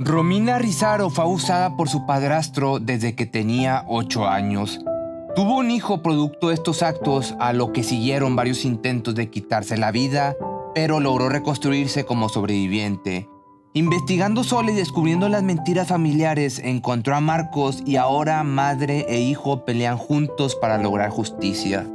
Romina Rizaro fue abusada por su padrastro desde que tenía 8 años. Tuvo un hijo producto de estos actos, a lo que siguieron varios intentos de quitarse la vida, pero logró reconstruirse como sobreviviente. Investigando sola y descubriendo las mentiras familiares, encontró a Marcos y ahora madre e hijo pelean juntos para lograr justicia.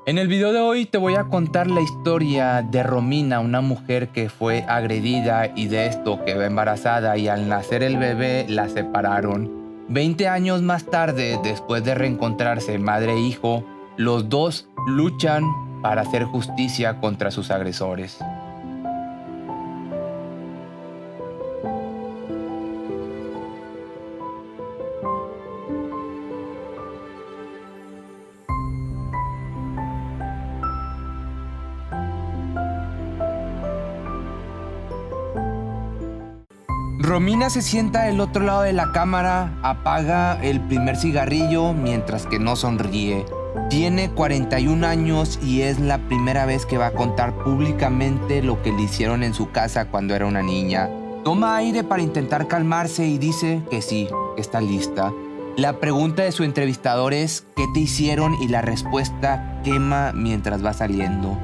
En el video de hoy te voy a contar la historia de Romina, una mujer que fue agredida y de esto quedó embarazada y al nacer el bebé la separaron. 20 años más tarde, después de reencontrarse madre e hijo, los dos luchan para hacer justicia contra sus agresores. Romina se sienta del otro lado de la cámara, apaga el primer cigarrillo mientras que no sonríe. Tiene 41 años y es la primera vez que va a contar públicamente lo que le hicieron en su casa cuando era una niña. Toma aire para intentar calmarse y dice que sí, que está lista. La pregunta de su entrevistador es ¿qué te hicieron? Y la respuesta quema mientras va saliendo.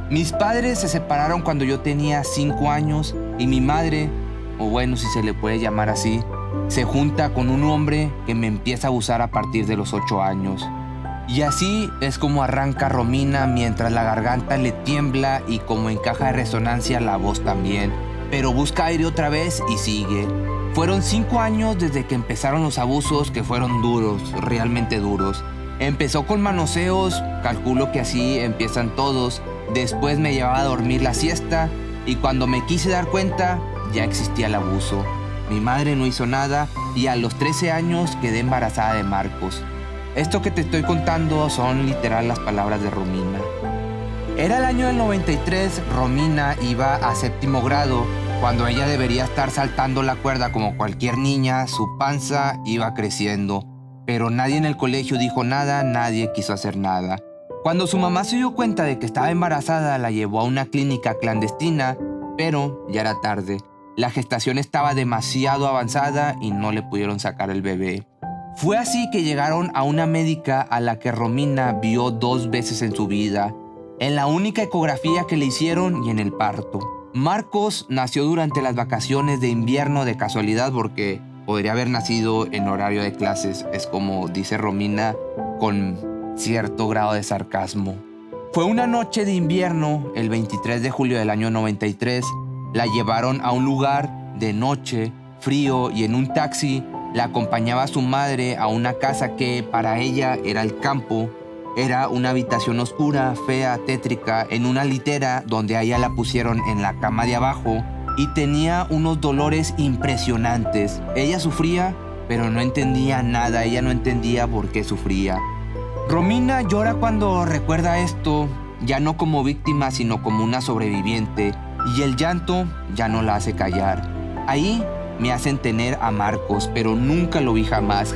Mis padres se separaron cuando yo tenía 5 años y mi madre, o bueno, si se le puede llamar así, se junta con un hombre que me empieza a abusar a partir de los 8 años. Y así es como arranca Romina mientras la garganta le tiembla y como en caja de resonancia la voz también. Pero busca aire otra vez y sigue. Fueron 5 años desde que empezaron los abusos que fueron duros, realmente duros. Empezó con manoseos, calculo que así empiezan todos. Después me llevaba a dormir la siesta y cuando me quise dar cuenta ya existía el abuso. Mi madre no hizo nada y a los 13 años quedé embarazada de Marcos. Esto que te estoy contando son literal las palabras de Romina. Era el año del 93, Romina iba a 7º grado. Cuando ella debería estar saltando la cuerda como cualquier niña, su panza iba creciendo. Pero nadie en el colegio dijo nada, nadie quiso hacer nada. Cuando su mamá se dio cuenta de que estaba embarazada, la llevó a una clínica clandestina, pero ya era tarde. La gestación estaba demasiado avanzada y no le pudieron sacar el bebé. Fue así que llegaron a una médica a la que Romina vio 2 veces en su vida, en la única ecografía que le hicieron y en el parto. Marcos nació durante las vacaciones de invierno de casualidad porque podría haber nacido en horario de clases, es como dice Romina con cierto grado de sarcasmo. Fue una noche de invierno, el 23 de julio del año 93, la llevaron a un lugar de noche, frío y en un taxi la acompañaba su madre a una casa que para ella era el campo. Era una habitación oscura, fea, tétrica, en una litera donde a ella la pusieron en la cama de abajo y tenía unos dolores impresionantes. Ella sufría, pero no entendía nada, ella no entendía por qué sufría. Romina llora cuando recuerda esto, ya no como víctima sino como una sobreviviente. Y el llanto ya no la hace callar. Ahí me hacen tener a Marcos, pero nunca lo vi jamás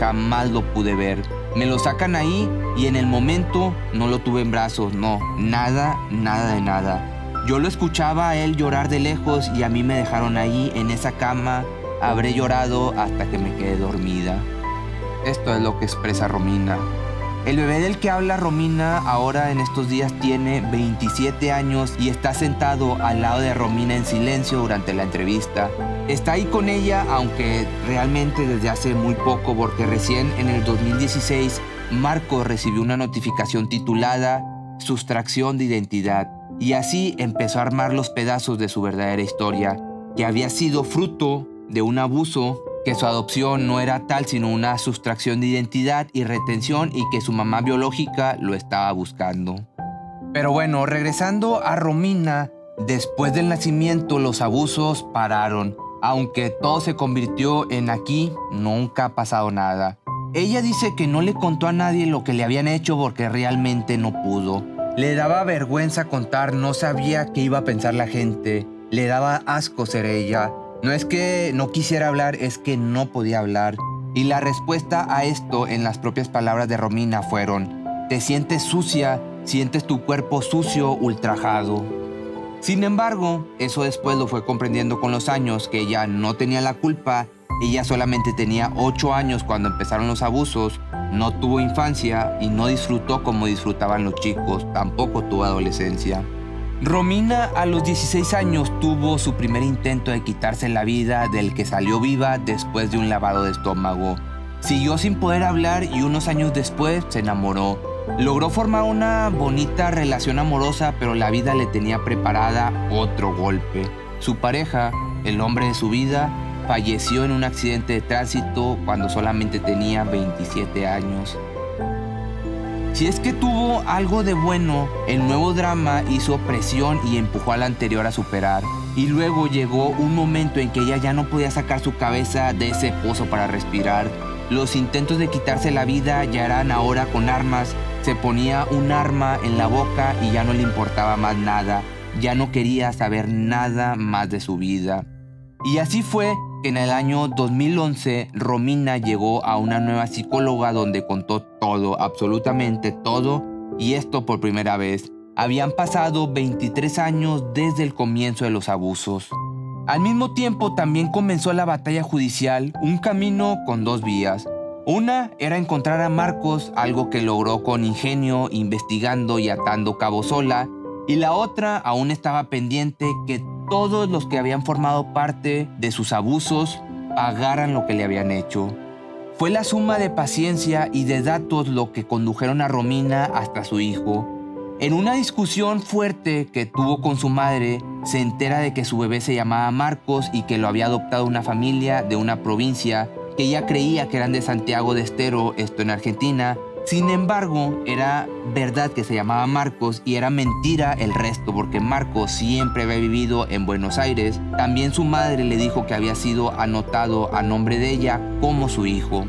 lo pude ver. Me lo sacan ahí y en el momento no lo tuve en brazos, no, nada de nada. Yo lo escuchaba a él llorar de lejos y a mí me dejaron ahí en esa cama. Habré llorado hasta que me quedé dormida. Esto es lo que expresa Romina. El bebé del que habla Romina ahora en estos días tiene 27 años y está sentado al lado de Romina en silencio durante la entrevista. Está ahí con ella, aunque realmente desde hace muy poco, porque recién en el 2016 Marcos recibió una notificación titulada Sustracción de Identidad y así empezó a armar los pedazos de su verdadera historia, que había sido fruto de un abuso, que su adopción no era tal sino una sustracción de identidad y retención y que su mamá biológica lo estaba buscando. Pero bueno, regresando a Romina, después del nacimiento los abusos pararon, aunque todo se convirtió en aquí, nunca ha pasado nada. Ella dice que no le contó a nadie lo que le habían hecho porque realmente no pudo. Le daba vergüenza contar, no sabía qué iba a pensar la gente, le daba asco ser ella. No es que no quisiera hablar, es que no podía hablar. Y la respuesta a esto en las propias palabras de Romina fueron: te sientes sucia, sientes tu cuerpo sucio, ultrajado. Sin embargo, eso después lo fue comprendiendo con los años, que ella no tenía la culpa. Ella solamente tenía 8 años cuando empezaron los abusos, no tuvo infancia y no disfrutó como disfrutaban los chicos, tampoco tuvo adolescencia. Romina a los 16 años tuvo su primer intento de quitarse la vida, del que salió viva después de un lavado de estómago. Siguió sin poder hablar y unos años después se enamoró. Logró formar una bonita relación amorosa, pero la vida le tenía preparada otro golpe. Su pareja, el hombre de su vida, falleció en un accidente de tránsito cuando solamente tenía 27 años. Si es que tuvo algo de bueno, el nuevo drama hizo presión y empujó al anterior a superar. Y luego llegó un momento en que ella ya no podía sacar su cabeza de ese pozo para respirar. Los intentos de quitarse la vida ya eran ahora con armas. Se ponía un arma en la boca y ya no le importaba más nada. Ya no quería saber nada más de su vida. Y así fue que en el año 2011 Romina llegó a una nueva psicóloga donde contó todo, absolutamente todo, y esto por primera vez. Habían pasado 23 años desde el comienzo de los abusos. Al mismo tiempo también comenzó la batalla judicial, un camino con 2 vías. Una era encontrar a Marcos, algo que logró con ingenio, investigando y atando cabos sola, y la otra aún estaba pendiente, que todos los que habían formado parte de sus abusos pagaran lo que le habían hecho. Fue la suma de paciencia y de datos lo que condujeron a Romina hasta su hijo. En una discusión fuerte que tuvo con su madre, se entera de que su bebé se llamaba Marcos y que lo había adoptado una familia de una provincia que ella creía que eran de Santiago de Estero, esto en Argentina. Sin embargo, era verdad que se llamaba Marcos y era mentira el resto, porque Marcos siempre había vivido en Buenos Aires. También su madre le dijo que había sido anotado a nombre de ella como su hijo.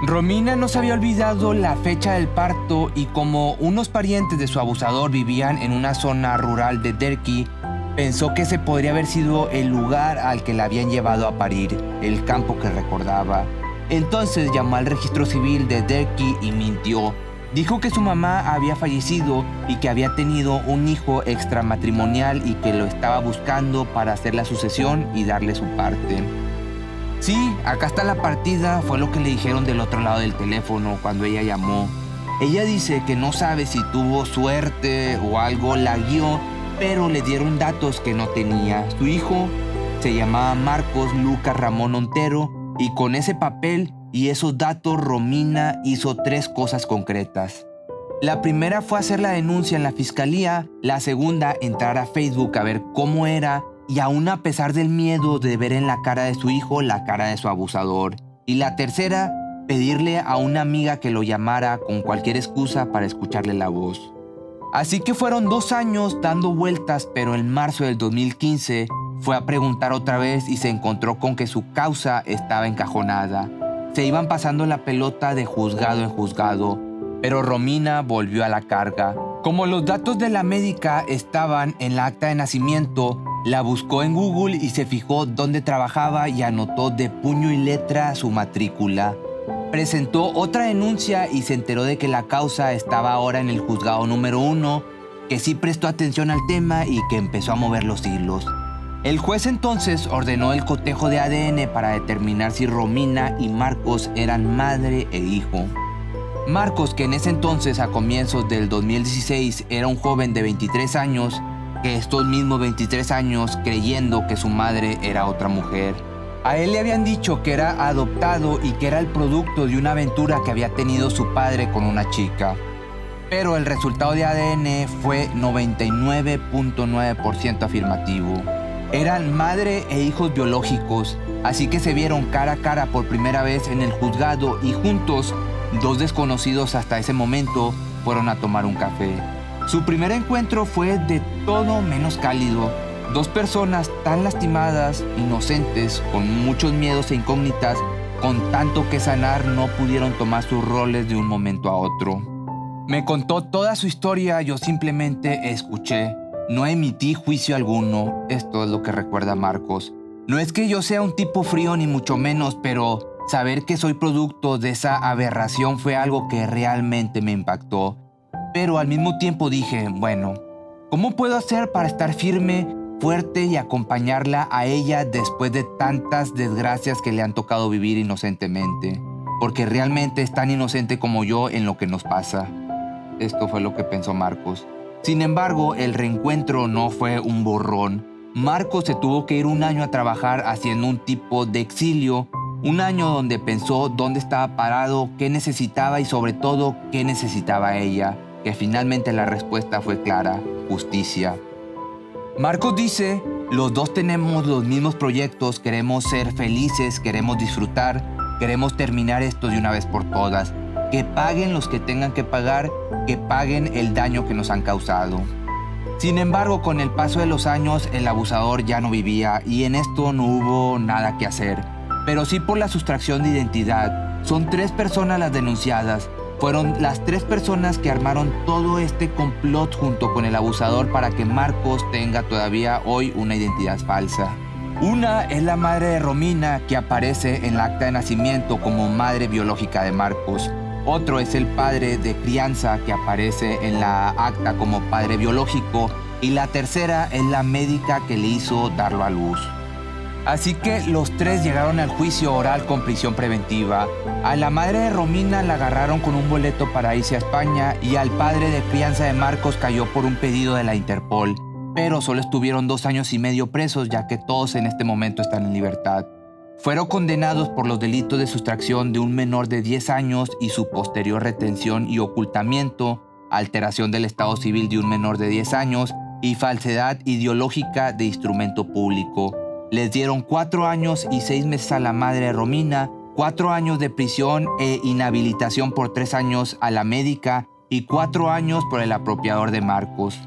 Romina no se había olvidado la fecha del parto y como unos parientes de su abusador vivían en una zona rural de Derqui, pensó que ese podría haber sido el lugar al que la habían llevado a parir, el campo que recordaba. Entonces llamó al registro civil de Derqui y mintió. Dijo que su mamá había fallecido y que había tenido un hijo extramatrimonial y que lo estaba buscando para hacer la sucesión y darle su parte. Sí, acá está la partida, fue lo que le dijeron del otro lado del teléfono cuando ella llamó. Ella dice que no sabe si tuvo suerte o algo la guió, pero le dieron datos que no tenía. Su hijo se llamaba Marcos Lucas Ramón Ontero y con ese papel y esos datos Romina hizo 3 cosas concretas. La primera fue hacer la denuncia en la fiscalía, la segunda entrar a Facebook a ver cómo era y aún a pesar del miedo de ver en la cara de su hijo la cara de su abusador. Y la tercera, pedirle a una amiga que lo llamara con cualquier excusa para escucharle la voz. Así que fueron 2 años dando vueltas, pero en marzo del 2015 fue a preguntar otra vez y se encontró con que su causa estaba encajonada. Se iban pasando la pelota de juzgado en juzgado, pero Romina volvió a la carga. Como los datos de la médica estaban en la acta de nacimiento, la buscó en Google y se fijó dónde trabajaba y anotó de puño y letra su matrícula. Presentó otra denuncia y se enteró de que la causa estaba ahora en el juzgado número 1, que sí prestó atención al tema y que empezó a mover los hilos. El juez entonces ordenó el cotejo de ADN para determinar si Romina y Marcos eran madre e hijo. Marcos, que en ese entonces a comienzos del 2016 era un joven de 23 años, que estos mismos 23 años creyendo que su madre era otra mujer. A él le habían dicho que era adoptado y que era el producto de una aventura que había tenido su padre con una chica. Pero el resultado de ADN fue 99.9% afirmativo. Eran madre e hijos biológicos, así que se vieron cara a cara por primera vez en el juzgado y juntos, 2 desconocidos hasta ese momento, fueron a tomar un café. Su primer encuentro fue de todo menos cálido. 2 personas tan lastimadas, inocentes, con muchos miedos e incógnitas, con tanto que sanar, no pudieron tomar sus roles de un momento a otro. Me contó toda su historia, yo simplemente escuché. No emití juicio alguno, esto es lo que recuerda Marcos. No es que yo sea un tipo frío ni mucho menos, pero saber que soy producto de esa aberración fue algo que realmente me impactó. Pero al mismo tiempo dije, bueno, ¿Cómo puedo hacer para estar firme, fuerte y acompañarla a ella después de tantas desgracias que le han tocado vivir inocentemente? Porque realmente es tan inocente como yo en lo que nos pasa. Esto fue lo que pensó Marcos. Sin embargo, el reencuentro no fue un borrón. Marcos se tuvo que ir un año a trabajar haciendo un tipo de exilio. Un año donde pensó dónde estaba parado, qué necesitaba y sobre todo qué necesitaba ella. Que finalmente la respuesta fue clara: justicia. Marcos dice, los dos tenemos los mismos proyectos, queremos ser felices, queremos disfrutar, queremos terminar esto de una vez por todas. Que paguen los que tengan que pagar, que paguen el daño que nos han causado. Sin embargo, con el paso de los años, el abusador ya no vivía y en esto no hubo nada que hacer. Pero sí por la sustracción de identidad. Son 3 personas las denunciadas. Fueron las 3 personas que armaron todo este complot junto con el abusador para que Marcos tenga todavía hoy una identidad falsa. Una es la madre de Romina, que aparece en la acta de nacimiento como madre biológica de Marcos. Otro es el padre de crianza, que aparece en la acta como padre biológico. Y la tercera es la médica que le hizo darlo a luz. Así que los 3 llegaron al juicio oral con prisión preventiva. A la madre de Romina la agarraron con un boleto para irse a España y al padre de crianza de Marcos cayó por un pedido de la Interpol. Pero solo estuvieron 2 años y medio presos, ya que todos en este momento están en libertad. Fueron condenados por los delitos de sustracción de un menor de 10 años y su posterior retención y ocultamiento, alteración del estado civil de un menor de 10 años y falsedad ideológica de instrumento público. Les dieron 4 años y 6 meses a la madre de Romina, 4 años de prisión e inhabilitación por 3 años a la médica y 4 años por el apropiador de Marcos.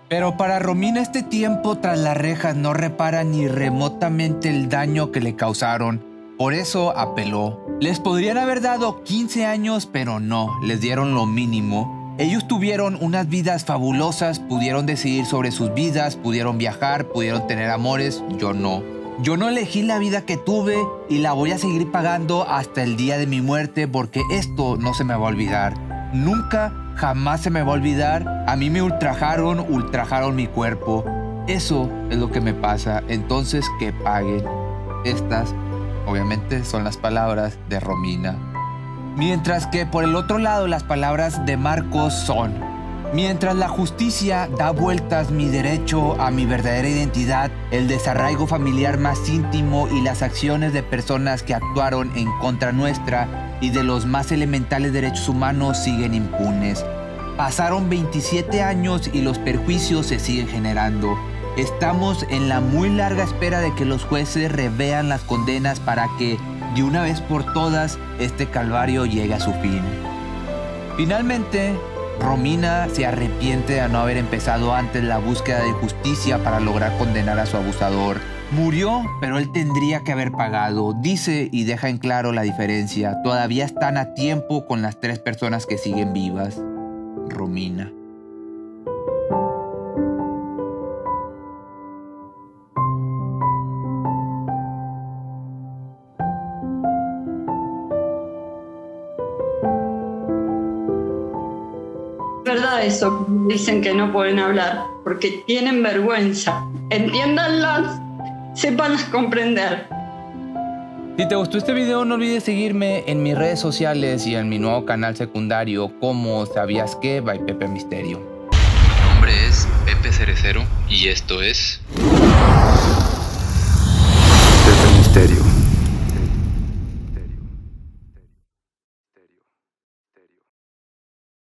Pero para Romina este tiempo tras las rejas no repara ni remotamente el daño que le causaron. Por eso apeló. Les podrían haber dado 15 años, pero no, les dieron lo mínimo. Ellos tuvieron unas vidas fabulosas, pudieron decidir sobre sus vidas, pudieron viajar, pudieron tener amores, yo no. Yo no elegí la vida que tuve y la voy a seguir pagando hasta el día de mi muerte porque esto no se me va a olvidar. Nunca, jamás se me va a olvidar. A mí me ultrajaron mi cuerpo. Eso es lo que me pasa, entonces que paguen. Estas, obviamente, son las palabras de Romina. Mientras que por el otro lado las palabras de Marcos son: mientras la justicia da vueltas mi derecho a mi verdadera identidad, el desarraigo familiar más íntimo y las acciones de personas que actuaron en contra nuestra y de los más elementales derechos humanos siguen impunes. Pasaron 27 años y los perjuicios se siguen generando. Estamos en la muy larga espera de que los jueces revean las condenas para que, de una vez por todas, este calvario llegue a su fin. Finalmente, Romina se arrepiente de no haber empezado antes la búsqueda de justicia para lograr condenar a su abusador. Murió, pero él tendría que haber pagado. Dice y deja en claro la diferencia. Todavía están a tiempo con las 3 personas que siguen vivas. Romina. Verdad eso, dicen que no pueden hablar porque tienen vergüenza. Entiéndanlas, sépanlas comprender. Si te gustó este video, no olvides seguirme en mis redes sociales y en mi nuevo canal secundario como ¿Sabías qué? By Pepe Misterio. Mi nombre es Pepe Cerecero y esto es...